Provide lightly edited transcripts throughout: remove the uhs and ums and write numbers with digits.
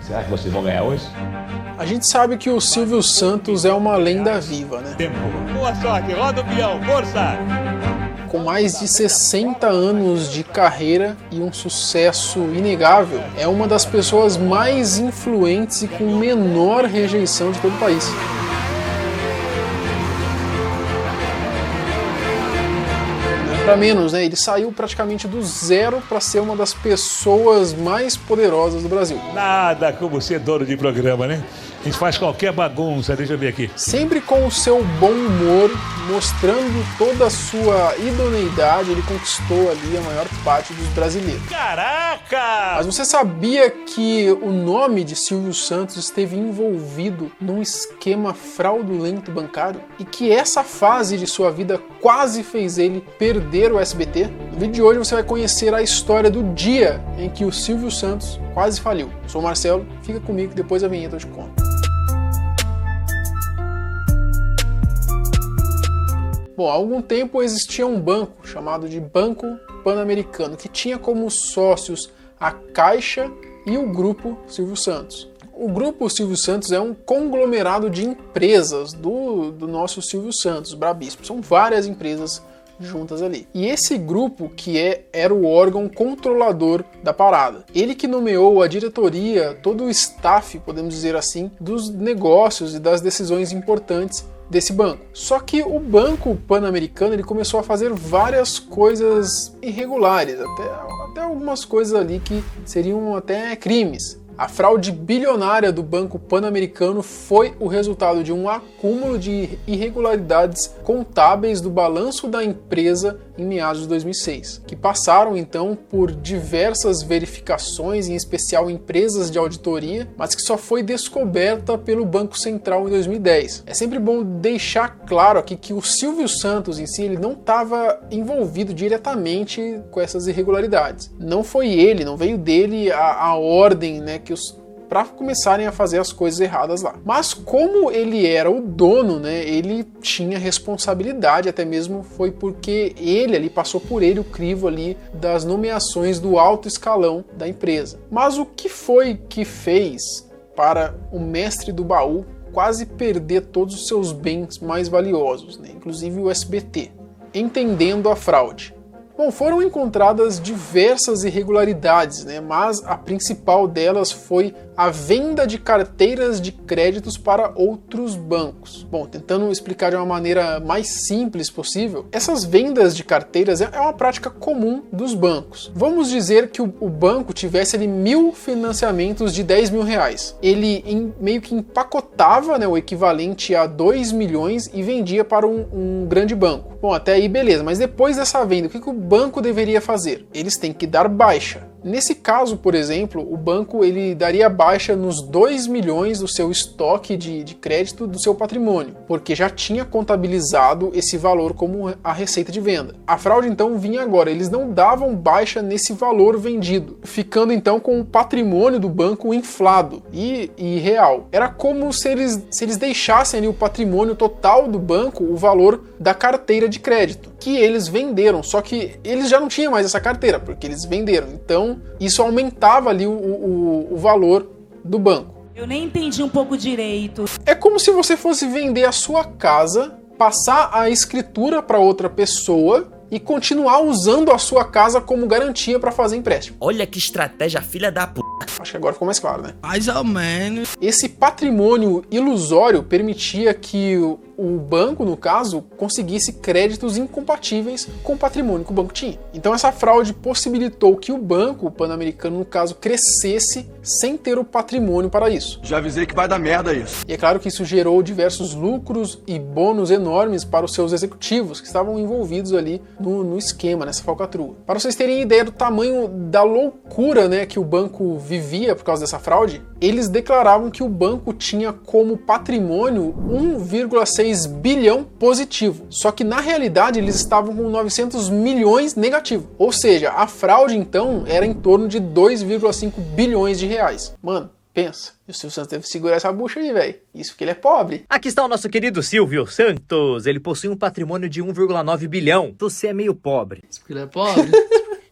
Será que vocês vão ganhar hoje? A gente sabe que o Silvio Santos é uma lenda viva, né? Tempo. Boa sorte, roda o peão, força! Com mais de 60 anos de carreira e um sucesso inegável, é uma das pessoas mais influentes e com menor rejeição de todo o país. Para menos, né? Ele saiu praticamente do zero para ser uma das pessoas mais poderosas do Brasil. Nada como ser dono de programa, né? A gente faz qualquer bagunça, deixa eu ver aqui. Sempre com o seu bom humor, mostrando toda a sua idoneidade, ele conquistou ali a maior parte dos brasileiros. Caraca! Mas você sabia que o nome de Silvio Santos esteve envolvido num esquema fraudulento bancário? E que essa fase de sua vida quase fez ele perder o SBT? No vídeo de hoje você vai conhecer a história do dia em que o Silvio Santos quase faliu. Eu sou o Marcelo, fica comigo que depois da vinheta eu te conto. Bom, há algum tempo existia um banco chamado de Banco Pan-Americano, que tinha como sócios a Caixa e o Grupo Silvio Santos. O Grupo Silvio Santos é um conglomerado de empresas do nosso Silvio Santos, Brabispo. São várias empresas juntas ali. E esse grupo era o órgão controlador da parada. Ele que nomeou a diretoria, todo o staff, podemos dizer assim, dos negócios e das decisões importantes desse banco. Só que o Banco Pan-Americano ele começou a fazer várias coisas irregulares, até algumas coisas ali que seriam até crimes. A fraude bilionária do Banco Pan-Americano foi o resultado de um acúmulo de irregularidades contábeis do balanço da empresa em meados de 2006, que passaram então por diversas verificações, em especial empresas de auditoria, mas que só foi descoberta pelo Banco Central em 2010. É sempre bom deixar claro aqui que o Silvio Santos em si ele não estava envolvido diretamente com essas irregularidades. Não foi ele, não veio dele a ordem, né, para começarem a fazer as coisas erradas lá. Mas como ele era o dono, né, ele tinha responsabilidade, até mesmo foi porque ele ali passou por ele o crivo ali das nomeações do alto escalão da empresa. Mas o que foi que fez para o mestre do baú quase perder todos os seus bens mais valiosos, né, inclusive o SBT, entendendo a fraude? Bom, foram encontradas diversas irregularidades, né? Mas a principal delas foi a venda de carteiras de créditos para outros bancos. Bom, tentando explicar de uma maneira mais simples possível, essas vendas de carteiras é uma prática comum dos bancos. Vamos dizer que o banco tivesse ali 1.000 financiamentos de 10 mil reais. Ele meio que empacotava, né, o equivalente a 2 milhões e vendia para um grande banco. Bom, até aí beleza, mas depois dessa venda, o que o banco deveria fazer? Eles têm que dar baixa. Nesse caso, por exemplo, o banco ele daria baixa nos 2 milhões do seu estoque de crédito do seu patrimônio, porque já tinha contabilizado esse valor como a receita de venda. A fraude então vinha agora, eles não davam baixa nesse valor vendido, ficando então com o patrimônio do banco inflado e real. Era como se eles deixassem ali o patrimônio total do banco, o valor da carteira de crédito, que eles venderam, só que eles já não tinham mais essa carteira, porque eles venderam. Então, isso aumentava ali o valor do banco. Eu nem entendi um pouco direito. É como se você fosse vender a sua casa, passar a escritura para outra pessoa e continuar usando a sua casa como garantia para fazer empréstimo. Olha que estratégia filha da p... Acho que agora ficou mais claro, né? Mais ou menos. Esse patrimônio ilusório permitia que o banco, no caso, conseguisse créditos incompatíveis com o patrimônio que o banco tinha. Então essa fraude possibilitou que o Banco Pan-Americano, no caso, crescesse sem ter o patrimônio para isso. Já avisei que vai dar merda isso. E é claro que isso gerou diversos lucros e bônus enormes para os seus executivos que estavam envolvidos ali no esquema, nessa falcatrua. Para vocês terem ideia do tamanho da loucura, né, que o banco vivia por causa dessa fraude, eles declaravam que o banco tinha como patrimônio 1,6 bilhão positivo. Só que na realidade eles estavam com 900 milhões negativo. Ou seja, a fraude então era em torno de 2,5 bilhões de reais. Mano, pensa. E o Silvio Santos teve que segurar essa bucha aí, velho. Isso porque ele é pobre. Aqui está o nosso querido Silvio Santos. Ele possui um patrimônio de 1,9 bilhão. Você é meio pobre. Isso porque ele é pobre.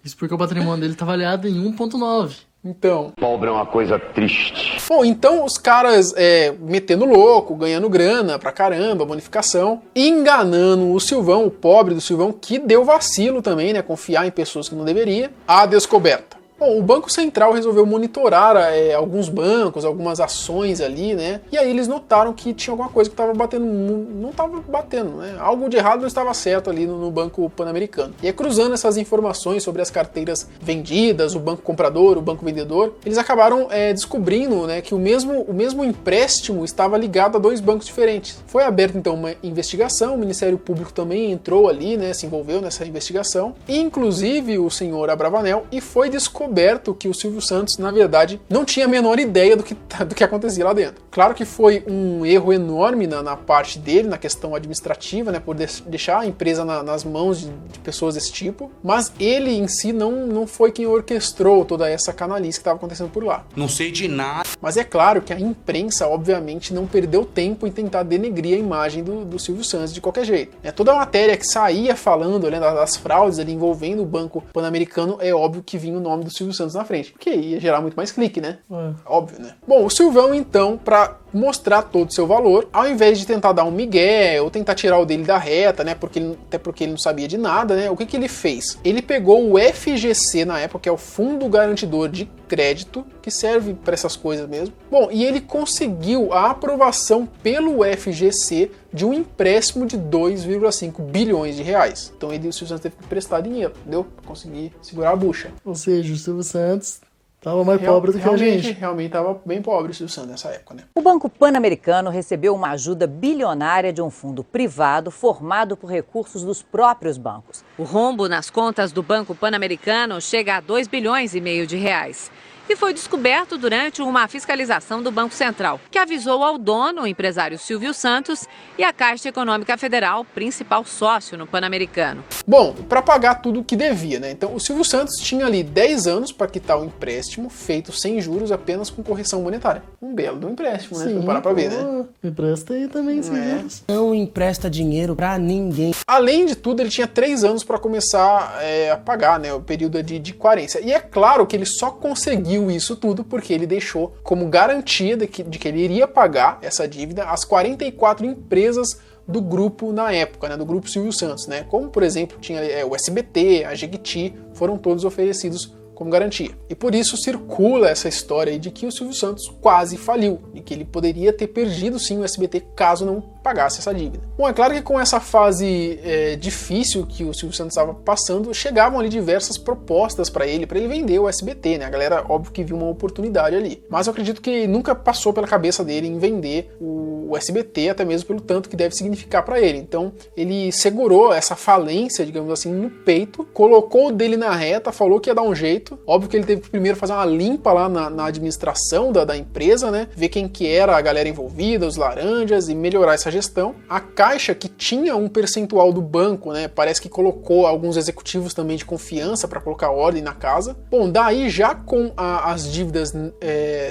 Isso porque o patrimônio dele tá avaliado em 1,9. Então... Pobre é uma coisa triste. Bom, então os caras metendo louco, ganhando grana pra caramba, bonificação, enganando o Silvão, o pobre do Silvão, que deu vacilo também, né? Confiar em pessoas que não deveria. A descoberta. Bom, o Banco Central resolveu monitorar alguns bancos, algumas ações ali, né? E aí eles notaram que tinha alguma coisa que estava batendo, não estava batendo, né? Algo de errado não estava certo ali no Banco Pan-Americano. E aí, cruzando essas informações sobre as carteiras vendidas, o banco comprador, o banco vendedor, eles acabaram descobrindo, né, que o mesmo empréstimo estava ligado a dois bancos diferentes. Foi aberta então uma investigação, o Ministério Público também entrou ali, né, se envolveu nessa investigação, inclusive o senhor Abravanel, e foi descoberto que o Silvio Santos, na verdade, não tinha a menor ideia do que acontecia lá dentro. Claro que foi um erro enorme na parte dele, na questão administrativa, né, por deixar a empresa nas mãos de pessoas desse tipo, mas ele em si não foi quem orquestrou toda essa canalice que estava acontecendo por lá. Não sei de nada. Mas é claro que a imprensa, obviamente, não perdeu tempo em tentar denegrir a imagem do Silvio Santos de qualquer jeito. Toda a matéria que saía falando, né, das fraudes ali envolvendo o Banco Pan-Americano, é óbvio que vinha o nome do Silvio Santos na frente, porque ia gerar muito mais clique, né? Óbvio, né? Bom, o Silvão, então, para mostrar todo o seu valor, ao invés de tentar dar um migué ou tentar tirar o dele da reta, né? Até porque ele não sabia de nada, né? O que ele fez? Ele pegou o FGC na época, que é o Fundo Garantidor de Crédito, que serve para essas coisas mesmo. Bom, e ele conseguiu a aprovação pelo FGC de um empréstimo de 2,5 bilhões de reais. Então o Silvio Santos teve que prestar dinheiro, entendeu? Para conseguir segurar a bucha. Ou seja, o Silvio Santos estava mais pobre do que a gente. Realmente estava bem pobre o Silvio Santos nessa época, né? O Banco Pan-Americano recebeu uma ajuda bilionária de um fundo privado formado por recursos dos próprios bancos. O rombo nas contas do Banco Pan-Americano chega a 2,5 bilhões de reais. E foi descoberto durante uma fiscalização do Banco Central, que avisou ao dono, o empresário Silvio Santos, e a Caixa Econômica Federal, principal sócio no Pan-Americano. Bom, para pagar tudo o que devia, né? Então o Silvio Santos tinha ali 10 anos para quitar o empréstimo feito sem juros, apenas com correção monetária. Um belo do empréstimo, né? Sim, parar pra ver, né? Empresta aí também, sem juros. Não empresta dinheiro pra ninguém. Além de tudo, ele tinha 3 anos para começar a pagar, né? O período de carência. E é claro que ele só conseguiu isso tudo porque ele deixou como garantia de que ele iria pagar essa dívida as 44 empresas do grupo na época, né, do grupo Silvio Santos, né, como por exemplo tinha o SBT, a Jequiti, foram todos oferecidos como garantia. E por isso circula essa história aí de que o Silvio Santos quase faliu, e que ele poderia ter perdido sim o SBT caso não pagasse essa dívida. Bom, é claro que com essa fase difícil que o Silvio Santos estava passando, chegavam ali diversas propostas para ele vender o SBT, né? A galera, óbvio que viu uma oportunidade ali. Mas eu acredito que nunca passou pela cabeça dele em vender o SBT, até mesmo pelo tanto que deve significar para ele. Então, ele segurou essa falência, digamos assim, no peito, colocou o dele na reta, falou que ia dar um jeito. Óbvio que ele teve que primeiro fazer uma limpa lá na administração da empresa, né? Ver quem que era a galera envolvida, os laranjas, e melhorar essa gestão. A Caixa, que tinha um percentual do banco, né, parece que colocou alguns executivos também de confiança para colocar ordem na casa. Bom, daí já com as dívidas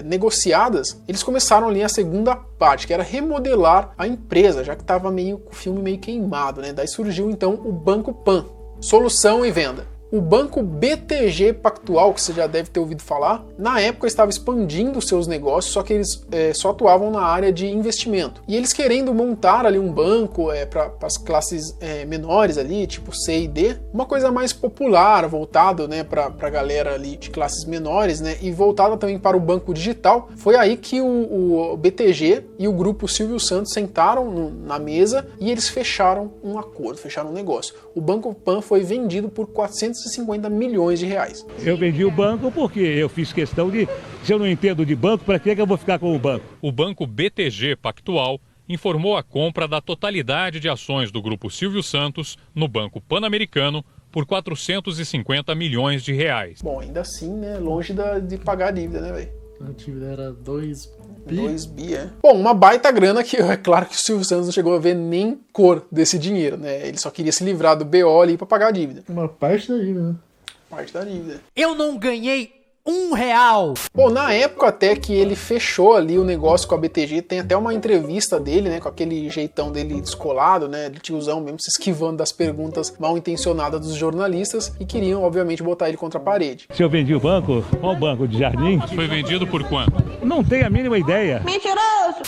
negociadas, eles começaram ali a segunda parte, que era remodelar a empresa, já que estava o filme meio queimado, né? Daí surgiu então o Banco Pan. Solução e venda. O banco BTG Pactual, que você já deve ter ouvido falar, na época estava expandindo seus negócios, só que eles só atuavam na área de investimento. E eles querendo montar ali um banco para as classes menores ali, tipo C e D, uma coisa mais popular, voltado, né, para a galera ali de classes menores, né, e voltada também para o banco digital. Foi aí que o BTG e o grupo Silvio Santos sentaram na mesa e eles fecharam um acordo, fecharam um negócio. O Banco Pan foi vendido por 450 milhões de reais. Eu vendi o banco porque eu fiz questão de, se eu não entendo de banco, para que eu vou ficar com o banco? O banco BTG Pactual informou a compra da totalidade de ações do grupo Silvio Santos no Banco Pan-Americano por 450 milhões de reais. Bom, ainda assim, né, longe de pagar a dívida, né, velho? A dívida era 2 bi. 2 bi, é. Bom, uma baita grana que é claro que o Silvio Santos não chegou a ver nem cor desse dinheiro, né? Ele só queria se livrar do BO ali pra pagar a dívida. Uma parte da dívida, né? Parte da dívida. Eu não ganhei R$1. Bom, na época até que ele fechou ali o negócio com a BTG, tem até uma entrevista dele, né, com aquele jeitão dele descolado, né, de tiozão mesmo, se esquivando das perguntas mal intencionadas dos jornalistas e queriam, obviamente, botar ele contra a parede. Se eu vendi o banco, qual banco de Jardim? Foi vendido por quanto? Não tenho a mínima ideia.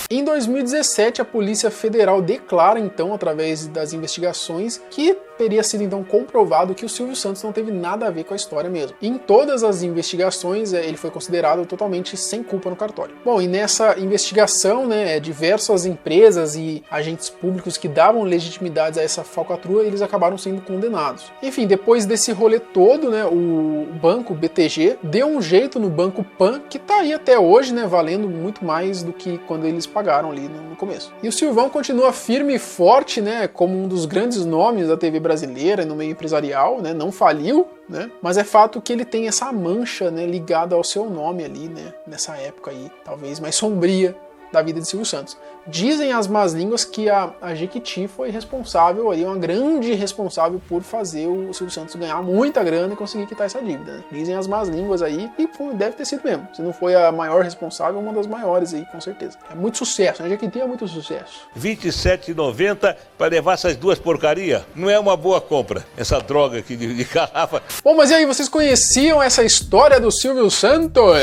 Em 2017, a Polícia Federal declara, então, através das investigações, que teria sido, então, comprovado que o Silvio Santos não teve nada a ver com a história mesmo. Em todas as investigações, ele foi considerado totalmente sem culpa no cartório. Bom, e nessa investigação, né, diversas empresas e agentes públicos que davam legitimidades a essa falcatrua, eles acabaram sendo condenados. Enfim, depois desse rolê todo, né, o banco BTG deu um jeito no Banco Pan, que tá aí até hoje, né, valendo muito mais do que quando eles pagaram ali no começo. E o Silvão continua firme e forte, né, como um dos grandes nomes da TV brasileira e no meio empresarial, né, não faliu, né, mas é fato que ele tem essa mancha, né, ligada ao seu nome ali, né, nessa época aí, talvez mais sombria da vida de Silvio Santos. Dizem as más línguas que a Jequiti foi responsável, ali, uma grande responsável por fazer o Silvio Santos ganhar muita grana e conseguir quitar essa dívida. Né? Dizem as más línguas aí, e deve ter sido mesmo. Se não foi a maior responsável, uma das maiores aí, com certeza. É muito sucesso, a Jequiti é muito sucesso. R$ 27,90 para levar essas duas porcarias. Não é uma boa compra, essa droga aqui de garrafa. Bom, mas e aí, vocês conheciam essa história do Silvio Santos?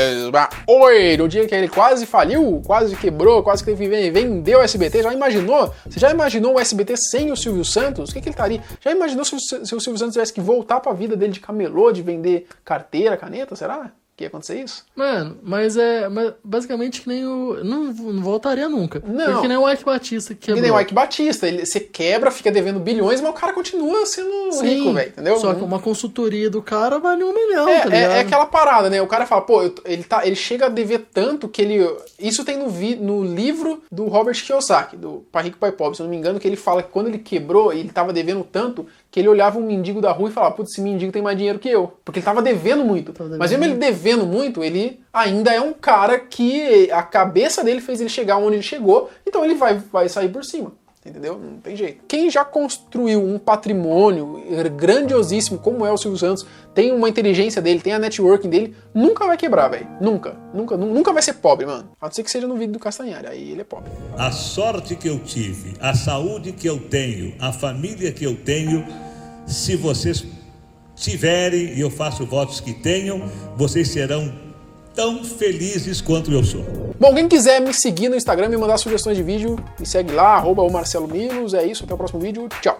Oi, no dia que ele quase faliu, quase quebrou, quase que vendeu o SBT, já imaginou? Você já imaginou o SBT sem o Silvio Santos? O que ele estaria? Já imaginou se o Silvio Santos tivesse que voltar pra vida dele de camelô, de vender carteira, caneta, será? Que ia acontecer isso? Mano, mas basicamente que nem o... Não voltaria nunca. Não. Porque nem o Ike Batista que quebrou. Que nem o Ike Batista. Você quebra, fica devendo bilhões, mas o cara continua sendo rico, velho, entendeu? Só que uma consultoria do cara vale $1 milhão, tá ligado? É aquela parada, né? O cara fala, pô, ele chega a dever tanto que ele... Isso tem no livro do Robert Kiyosaki, do Pai Rico, Pai Pobre, se eu não me engano, que ele fala que quando ele quebrou, ele tava devendo tanto que ele olhava um mendigo da rua e falava, putz, esse mendigo tem mais dinheiro que eu. Porque ele tava devendo muito. Mas mesmo ele devendo muito, ele ainda é um cara que a cabeça dele fez ele chegar onde ele chegou, então ele vai sair por cima. Entendeu? Não tem jeito. Quem já construiu um patrimônio grandiosíssimo como é o Silvio Santos, tem uma inteligência dele, tem a networking dele, nunca vai quebrar, velho. Nunca vai ser pobre, mano. A não ser que seja no vídeo do Castanhari, aí ele é pobre. A sorte que eu tive, a saúde que eu tenho, a família que eu tenho, se vocês tiverem, e eu faço votos que tenham, vocês serão tão felizes quanto eu sou. Bom, quem quiser me seguir no Instagram e mandar sugestões de vídeo, me segue lá, @o Marcelo Milos. É isso, até o próximo vídeo. Tchau!